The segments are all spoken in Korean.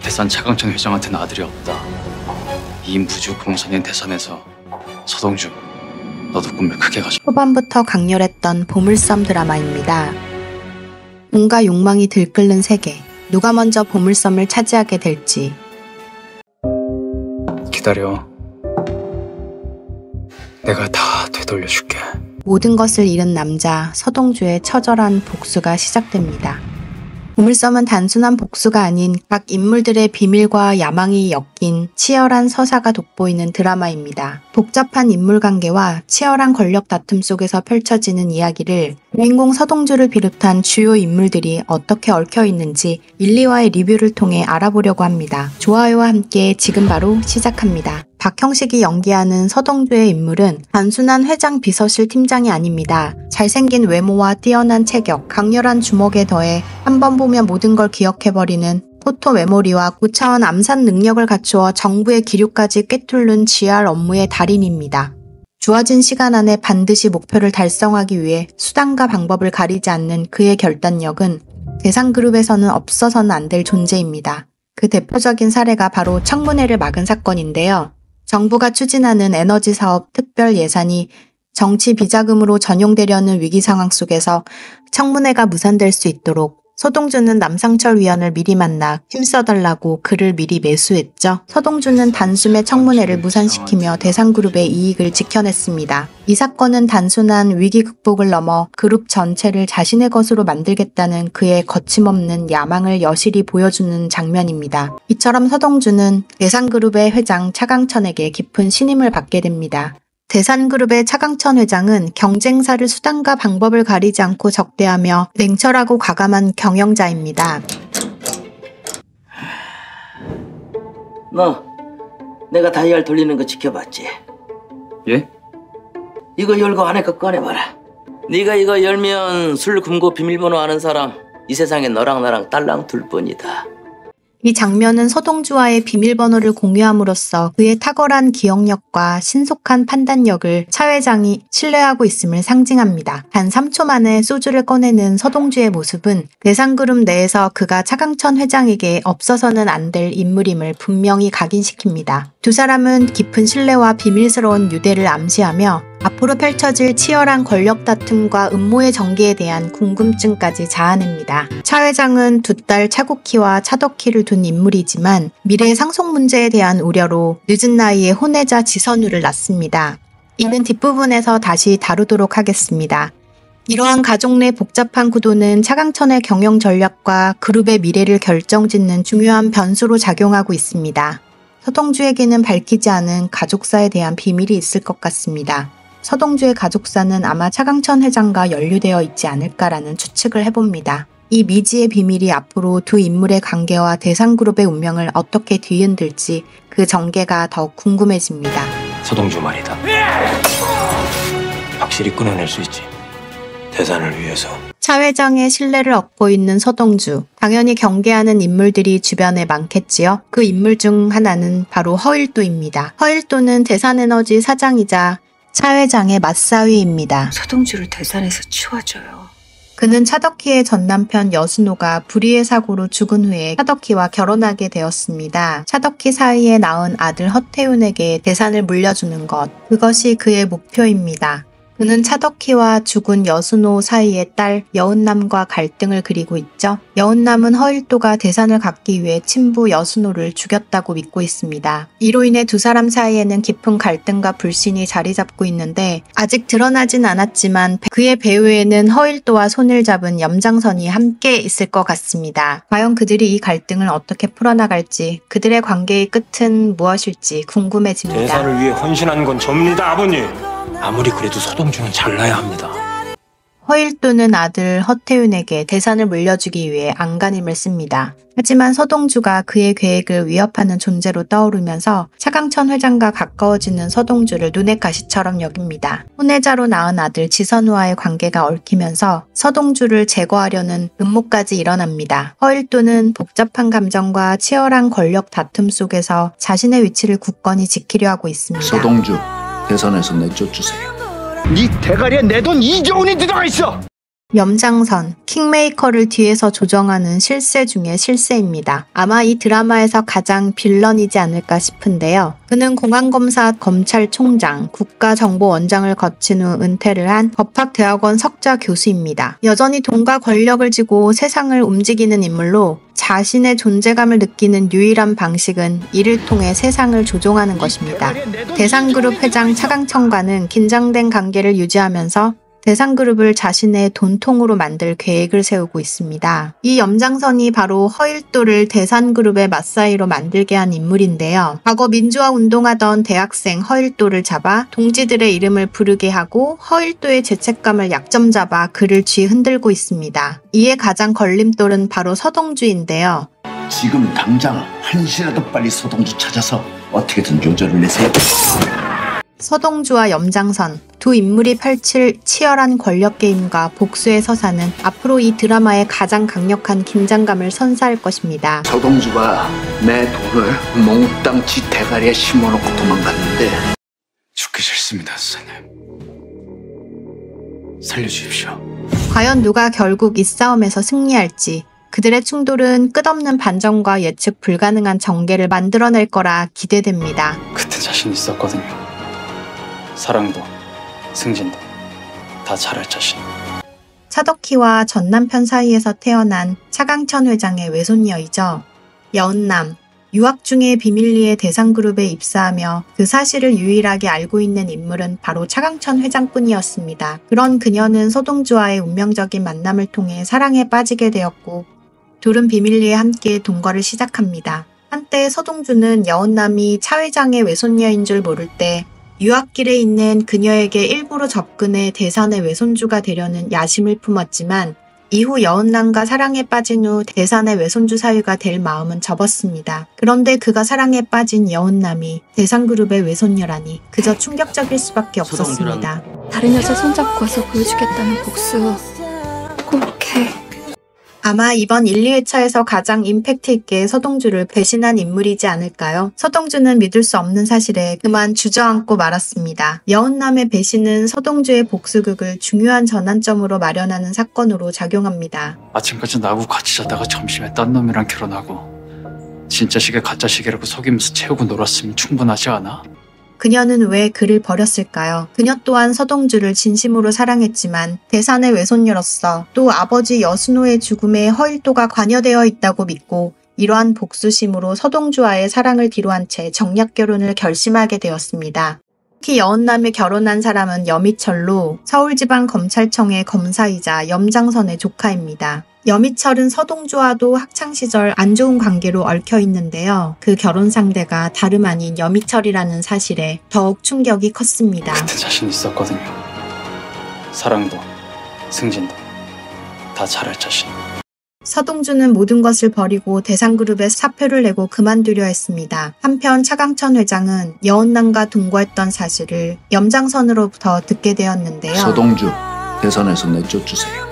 대산 차강천 회장한테는 아들이 없다. 이 무주공산인 대산에서 서동주, 너도 꿈을 크게 가져. 초반부터 강렬했던 보물섬 드라마입니다. 온갖 욕망이 들끓는 세계. 누가 먼저 보물섬을 차지하게 될지. 기다려. 내가 다 되돌려줄게. 모든 것을 잃은 남자 서동주의 처절한 복수가 시작됩니다. 보물섬은 단순한 복수가 아닌 각 인물들의 비밀과 야망이 엮인 치열한 서사가 돋보이는 드라마입니다. 복잡한 인물 관계와 치열한 권력 다툼 속에서 펼쳐지는 이야기를 주인공 서동주를 비롯한 주요 인물들이 어떻게 얽혀 있는지 1, 2화의 리뷰를 통해 알아보려고 합니다. 좋아요와 함께 지금 바로 시작합니다. 박형식이 연기하는 서동주의 인물은 단순한 회장 비서실 팀장이 아닙니다. 잘생긴 외모와 뛰어난 체격, 강렬한 주먹에 더해 한 번 보면 모든 걸 기억해버리는 포토 메모리와 고차원 암산 능력을 갖추어 정부의 기류까지 꿰뚫는 GR 업무의 달인입니다. 주어진 시간 안에 반드시 목표를 달성하기 위해 수단과 방법을 가리지 않는 그의 결단력은 대상그룹에서는 없어서는 안 될 존재입니다. 그 대표적인 사례가 바로 청문회를 막은 사건인데요. 정부가 추진하는 에너지 사업 특별 예산이 정치 비자금으로 전용되려는 위기 상황 속에서 청문회가 무산될 수 있도록 서동주는 남상철 위원을 미리 만나 힘써달라고 그를 미리 매수했죠. 서동주는 단숨에 청문회를 무산시키며 대상그룹의 이익을 지켜냈습니다. 이 사건은 단순한 위기 극복을 넘어 그룹 전체를 자신의 것으로 만들겠다는 그의 거침없는 야망을 여실히 보여주는 장면입니다. 이처럼 서동주는 대상그룹의 회장 차강천에게 깊은 신임을 받게 됩니다. 대산그룹의 차강천 회장은 경쟁사를 수단과 방법을 가리지 않고 적대하며 냉철하고 과감한 경영자입니다. 너 내가 다이얼 돌리는 거 지켜봤지? 예? 이거 열고 안에 거 꺼내봐라. 네가 이거 열면 술 금고 비밀번호 아는 사람 이 세상에 너랑 나랑 딸랑 둘뿐이다. 이 장면은 서동주와의 비밀번호를 공유함으로써 그의 탁월한 기억력과 신속한 판단력을 차 회장이 신뢰하고 있음을 상징합니다. 단 3초 만에 소주를 꺼내는 서동주의 모습은 대상그룹 내에서 그가 차강천 회장에게 없어서는 안 될 인물임을 분명히 각인시킵니다. 두 사람은 깊은 신뢰와 비밀스러운 유대를 암시하며 앞으로 펼쳐질 치열한 권력 다툼과 음모의 전개에 대한 궁금증까지 자아냅니다. 차 회장은 두 딸 차국희와 차덕희를 둔 인물이지만 미래 상속 문제에 대한 우려로 늦은 나이에 혼외자 지선우를 낳습니다. 이는 뒷부분에서 다시 다루도록 하겠습니다. 이러한 가족 내 복잡한 구도는 차강천의 경영 전략과 그룹의 미래를 결정짓는 중요한 변수로 작용하고 있습니다. 서동주에게는 밝히지 않은 가족사에 대한 비밀이 있을 것 같습니다. 서동주의 가족사는 아마 차강천 회장과 연루되어 있지 않을까라는 추측을 해봅니다. 이 미지의 비밀이 앞으로 두 인물의 관계와 대상그룹의 운명을 어떻게 뒤흔들지 그 전개가 더욱 궁금해집니다. 서동주 말이다. 확실히 끊어낼 수 있지. 대산을 위해서. 차 회장의 신뢰를 얻고 있는 서동주. 당연히 경계하는 인물들이 주변에 많겠지요. 그 인물 중 하나는 바로 허일도입니다. 허일도는 대산에너지 사장이자 차 회장의 맞사위입니다. 서동주를 대산에서 치워줘요. 그는 차덕희의 전남편 여순호가 불의의 사고로 죽은 후에 차덕희와 결혼하게 되었습니다. 차덕희 사이에 낳은 아들 허태윤에게 대산을 물려주는 것, 그것이 그의 목표입니다. 그는 차덕희와 죽은 여순호 사이의 딸 여은남과 갈등을 그리고 있죠. 여은남은 허일도가 대산을 갖기 위해 친부 여순호를 죽였다고 믿고 있습니다. 이로 인해 두 사람 사이에는 깊은 갈등과 불신이 자리 잡고 있는데 아직 드러나진 않았지만 그의 배후에는 허일도와 손을 잡은 염장선이 함께 있을 것 같습니다. 과연 그들이 이 갈등을 어떻게 풀어나갈지, 그들의 관계의 끝은 무엇일지 궁금해집니다. 대산을 위해 헌신한 건 접니다, 아버님. 아무리 그래도 서동주는 잘나야 합니다. 허일도는 아들 허태윤에게 대산을 물려주기 위해 안간힘을 씁니다. 하지만 서동주가 그의 계획을 위협하는 존재로 떠오르면서 차강천 회장과 가까워지는 서동주를 눈의 가시처럼 여깁니다. 혼외자로 낳은 아들 지선우와의 관계가 얽히면서 서동주를 제거하려는 음모까지 일어납니다. 허일도는 복잡한 감정과 치열한 권력 다툼 속에서 자신의 위치를 굳건히 지키려 하고 있습니다. 서동주, 대선에서 내쫓주세요. 네 대가리에 내 돈 2조 원이 들어가 있어! 염장선, 킹메이커를 뒤에서 조정하는 실세 중의 실세입니다. 아마 이 드라마에서 가장 빌런이지 않을까 싶은데요. 그는 공안검사 검찰총장, 국가정보원장을 거친 후 은퇴를 한 법학대학원 석좌 교수입니다. 여전히 돈과 권력을 쥐고 세상을 움직이는 인물로 자신의 존재감을 느끼는 유일한 방식은 이를 통해 세상을 조종하는 것입니다. 대상그룹 회장 차강천과는 긴장된 관계를 유지하면서 대상그룹을 자신의 돈통으로 만들 계획을 세우고 있습니다. 이 염장선이 바로 허일도를 대상그룹의 맞사이로 만들게 한 인물인데요. 과거 민주화 운동하던 대학생 허일도를 잡아 동지들의 이름을 부르게 하고 허일도의 죄책감을 약점 잡아 그를 쥐흔들고 있습니다. 이에 가장 걸림돌은 바로 서동주인데요. 지금 당장 한시라도 빨리 서동주 찾아서 어떻게든 요절을 내세요. 서동주와 염장선, 두 인물이 펼칠 치열한 권력 게임과 복수의 서사는 앞으로 이 드라마의 가장 강력한 긴장감을 선사할 것입니다. 서동주가 내 돈을 몽땅 지 대가리에 심어놓고 도망갔는데 죽기 싫습니다, 선생님. 살려주십시오. 과연 누가 결국 이 싸움에서 승리할지, 그들의 충돌은 끝없는 반전과 예측 불가능한 전개를 만들어낼 거라 기대됩니다. 그때 자신 있었거든요. 사랑도 승진도 다 잘할 자신. 차덕희와 전 남편 사이에서 태어난 차강천 회장의 외손녀이죠. 여은남, 유학 중에 비밀리에 대상그룹에 입사하며 그 사실을 유일하게 알고 있는 인물은 바로 차강천 회장뿐이었습니다. 그런 그녀는 서동주와의 운명적인 만남을 통해 사랑에 빠지게 되었고 둘은 비밀리에 함께 동거를 시작합니다. 한때 서동주는 여은남이 차 회장의 외손녀인 줄 모를 때 유학길에 있는 그녀에게 일부러 접근해 대산의 외손주가 되려는 야심을 품었지만 이후 여은남과 사랑에 빠진 후 대산의 외손주 사위가 될 마음은 접었습니다. 그런데 그가 사랑에 빠진 여은남이 대산그룹의 외손녀라니 그저 충격적일 수밖에 없었습니다. 다른 여자 손잡고 와서 보여주겠다는 복수 꼭 해. 아마 이번 1, 2회차에서 가장 임팩트 있게 서동주를 배신한 인물이지 않을까요? 서동주는 믿을 수 없는 사실에 그만 주저앉고 말았습니다. 여은남의 배신은 서동주의 복수극을 중요한 전환점으로 마련하는 사건으로 작용합니다. 아침까지 나하고 같이 자다가 점심에 딴 놈이랑 결혼하고 진짜 시계 가짜 시계라고 속이면서 채우고 놀았으면 충분하지 않아? 그녀는 왜 그를 버렸을까요? 그녀 또한 서동주를 진심으로 사랑했지만 대산의 외손녀로서 또 아버지 여순호의 죽음에 허일도가 관여되어 있다고 믿고 이러한 복수심으로 서동주와의 사랑을 뒤로한 채 정략 결혼을 결심하게 되었습니다. 특히 여은남이 결혼한 사람은 여미철로 서울지방검찰청의 검사이자 염장선의 조카입니다. 여미철은 서동주와도 학창시절 안 좋은 관계로 얽혀 있는데요. 그 결혼 상대가 다름 아닌 여미철이라는 사실에 더욱 충격이 컸습니다. 그때 자신 있었거든요. 사랑도 승진도 다 잘할 자신. 서동주는 모든 것을 버리고 대상그룹에 사표를 내고 그만두려 했습니다. 한편 차강천 회장은 여은남과 동거했던 사실을 염장선으로부터 듣게 되었는데요. 서동주 대선에서 내쫓으세요.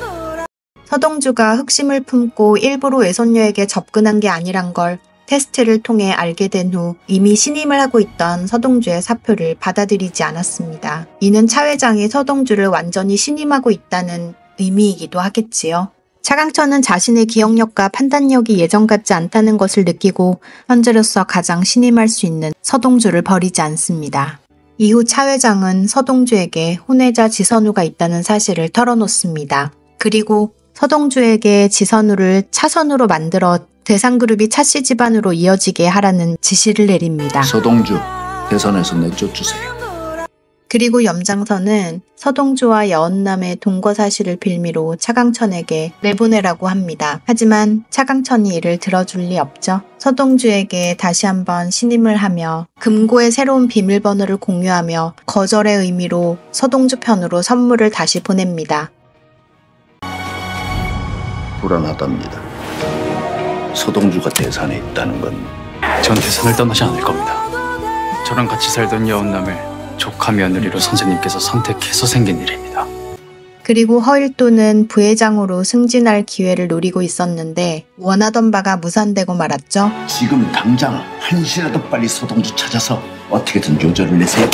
서동주가 흑심을 품고 일부러 외손녀에게 접근한 게 아니란 걸 테스트를 통해 알게 된 후 이미 신임을 하고 있던 서동주의 사표를 받아들이지 않았습니다. 이는 차 회장이 서동주를 완전히 신임하고 있다는 의미이기도 하겠지요. 차강천은 자신의 기억력과 판단력이 예전 같지 않다는 것을 느끼고 현재로서 가장 신임할 수 있는 서동주를 버리지 않습니다. 이후 차 회장은 서동주에게 혼외자 지선우가 있다는 사실을 털어놓습니다. 그리고 서동주에게 지선우를 차선우로 만들어 대상그룹이 차씨 집안으로 이어지게 하라는 지시를 내립니다. 서동주 대선에서 내쫓으세요. 그리고 염장선은 서동주와 여은남의 동거 사실을 빌미로 차강천에게 내보내라고 합니다. 하지만 차강천이 이를 들어줄 리 없죠. 서동주에게 다시 한번 신임을 하며 금고의 새로운 비밀번호를 공유하며 거절의 의미로 서동주 편으로 선물을 다시 보냅니다. 불안하답니다. 서동주가 대산에 있다는 건 전 대선을 떠나지 않을 겁니다. 저랑 같이 살던 여은남을 조카 며느리로 선생님께서 선택해서 생긴 일입니다. 그리고 허일도는 부회장으로 승진할 기회를 노리고 있었는데 원하던 바가 무산되고 말았죠. 지금 당장 한시라도 빨리 서동주 찾아서 어떻게든 요절을 내세요.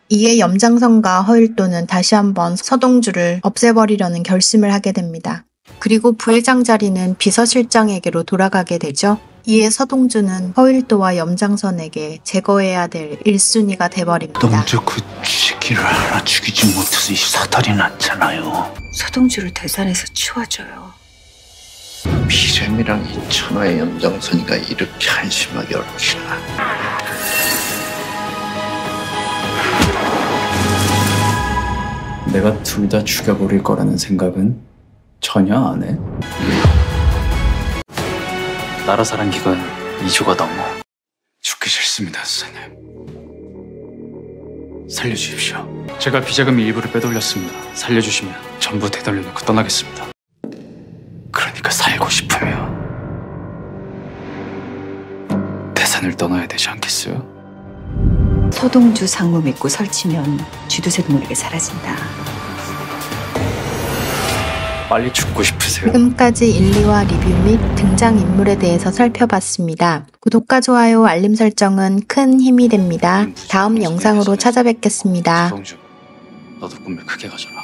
이에 염장선과 허일도는 다시 한번 서동주를 없애버리려는 결심을 하게 됩니다. 그리고 부회장 자리는 비서실장에게로 돌아가게 되죠. 이에 서동주는 허일도와 염장선에게 제거해야 될 1순위가 돼버립니다. 동주 그 새끼를 하나 죽이지 못해서 이 사달이 났잖아요. 서동주를 대산에서 치워줘요. 비렘이랑 이 천하의 연장선이가 이렇게 한심하게 얽히나. 내가 둘 다 죽여버릴 거라는 생각은 전혀 안 해. 나라사랑 기간 2조가 넘어. 죽기 싫습니다, 선생님. 살려주십시오. 제가 비자금 일부를 빼돌렸습니다. 살려주시면 전부 되돌려놓고 떠나겠습니다. 그러니까 살고 싶으면 대산을 떠나야 되지 않겠어요? 서동주 상무 믿고 설치면 쥐도새도 모르게 사라진다. 빨리 죽고 싶으세요? 지금까지 1, 2화 리뷰 및 등장인물에 대해서 살펴봤습니다. 구독과 좋아요, 알림 설정은 큰 힘이 됩니다. 다음 영상으로 찾아뵙겠습니다. 서동주, 너도 꿈을 크게 가져라.